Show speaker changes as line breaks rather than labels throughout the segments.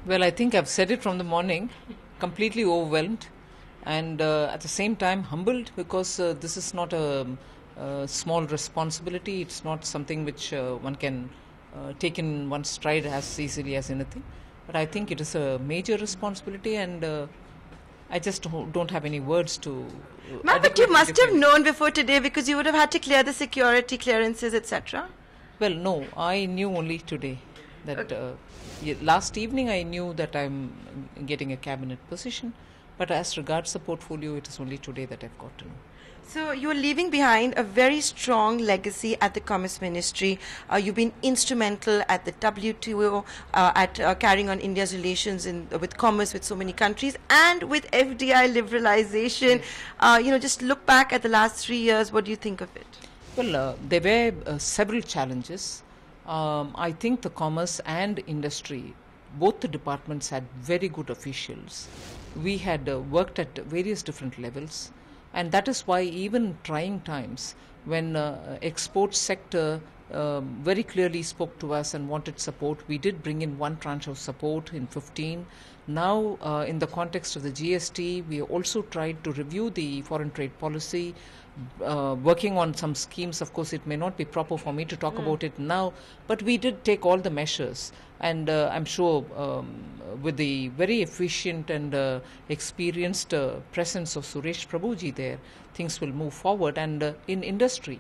Well, I think I've said it from the morning, completely overwhelmed and at the same time humbled because this is not a small responsibility. It's not something which one can take in one stride as easily as anything. But I think it is a major responsibility and I just don't have any words to...
Ma'am, but you must have known before today because you would have had to clear the security clearances, etc.
Well, no, I knew only today that last evening I knew that I'm getting a cabinet position, but as regards the portfolio, it is only today that I've got to know.
So you're leaving behind a very strong legacy at the Commerce Ministry. You've been instrumental at the WTO, at carrying on India's relations with commerce with so many countries and with FDI liberalization. Just look back at the last 3 years. What do you think of it?
Well, there were several challenges. I think the commerce and industry, both the departments had very good officials. We had worked at various different levels. And that is why even trying times when export sector very clearly spoke to us and wanted support, we did bring in one tranche of support in 15. Now in the context of the GST, we also tried to review the foreign trade policy, working on some schemes. Of course, it may not be proper for me to talk about it now, but we did take all the measures. And I'm sure with the very efficient and experienced presence of Suresh Prabhuji there, things will move forward. And in industry,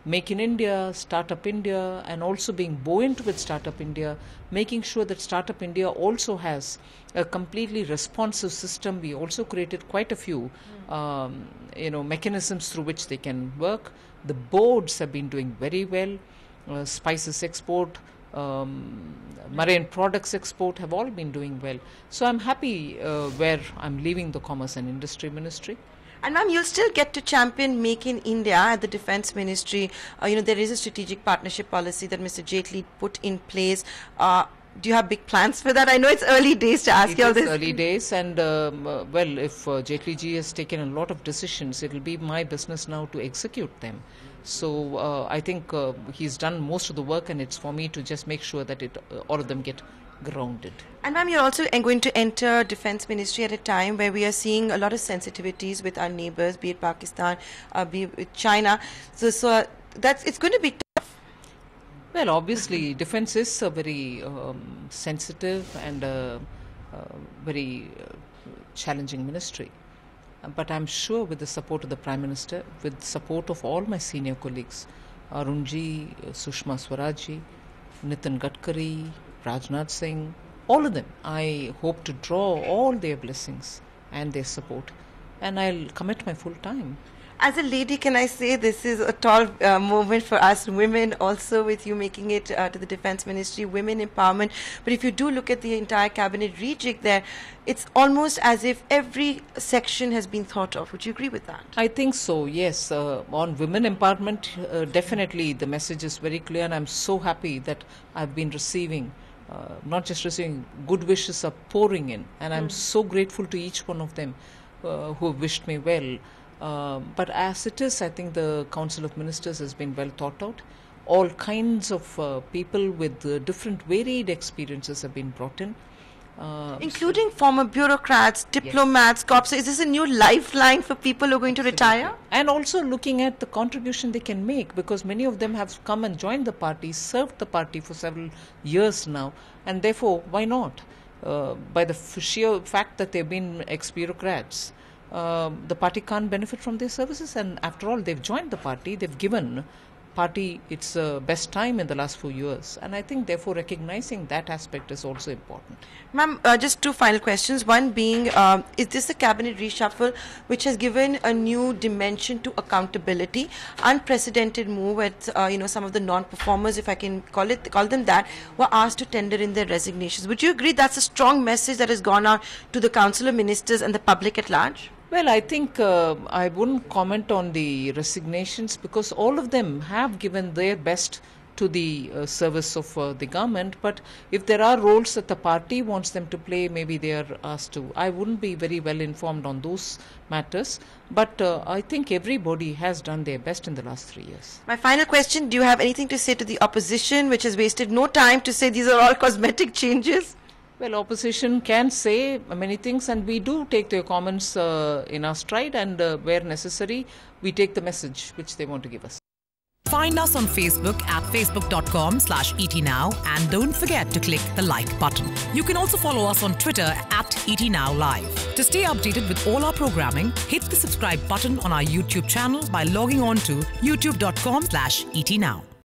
Make in India, Startup India, and also being buoyant with Startup India, making sure that Startup India also has a completely responsive system. We also created quite a few mechanisms through which they can work. The boards have been doing very well. Spices export, marine products export have all been doing well. So I'm happy where I'm leaving the Commerce and Industry Ministry.
And ma'am, you'll still get to champion Make in India at the Defence Ministry. There is a strategic partnership policy that Mr. Jaitley put in place. Do you have big plans for that? I know it's early days to ask you all this.
It is early days, and if Jaitley ji has taken a lot of decisions, it will be my business now to execute them. So I think he's done most of the work, and it's for me to just make sure that all of them get grounded.
And ma'am, you're also going to enter Defence Ministry at a time where we are seeing a lot of sensitivities with our neighbours, be it Pakistan, be it with China. So it's going to be tough.
Well, obviously, defence is a very sensitive and very challenging ministry. But I'm sure with the support of the Prime Minister, with the support of all my senior colleagues, Arunji, Sushma Swarajji, Nitin Gadkari, Rajnath Singh, all of them, I hope to draw all their blessings and their support, and I'll commit my full time.
As a lady, can I say this is a tall moment for us women, also with you making it to the Defence Ministry, women empowerment. But if you do look at the entire cabinet rejig there, it's almost as if every section has been thought of. Would you agree with that?
I think so, yes. On women empowerment, definitely the message is very clear, and I'm so happy that I've been receiving not just receiving, good wishes are pouring in, and I'm so grateful to each one of them who have wished me well. But as it is, I think the Council of Ministers has been well thought out. All kinds of people with different varied experiences have been brought in.
Including former bureaucrats, diplomats, cops. Is this a new lifeline for people who are going to retire?
And also looking at the contribution they can make, because many of them have come and joined the party, served the party for several years now, and therefore, why not? By the sheer fact that they've been ex-bureaucrats, the party can't benefit from their services, and after all, they've joined the party, they've given party its best time in the last 4 years, and I think therefore recognizing that aspect is also important.
Ma'am, just two final questions. One being, is this a cabinet reshuffle which has given a new dimension to accountability? Unprecedented move at some of the non-performers, if I can call them that, were asked to tender in their resignations. Would you agree that's a strong message that has gone out to the Council of Ministers and the public at large?
Well, I think I wouldn't comment on the resignations because all of them have given their best to the service of the government. But if there are roles that the party wants them to play, maybe they are asked to. I wouldn't be very well informed on those matters. But I think everybody has done their best in the last 3 years.
My final question, do you have anything to say to the opposition, which has wasted no time to say these are all cosmetic changes?
Well, opposition can say many things, and we do take their comments in our stride, and where necessary, we take the message which they want to give us.
Find us on Facebook at facebook.com/ETNow, and don't forget to click the like button. You can also follow us on Twitter at ETNowLive. To stay updated with all our programming, hit the subscribe button on our YouTube channel by logging on to youtube.com/ETNow.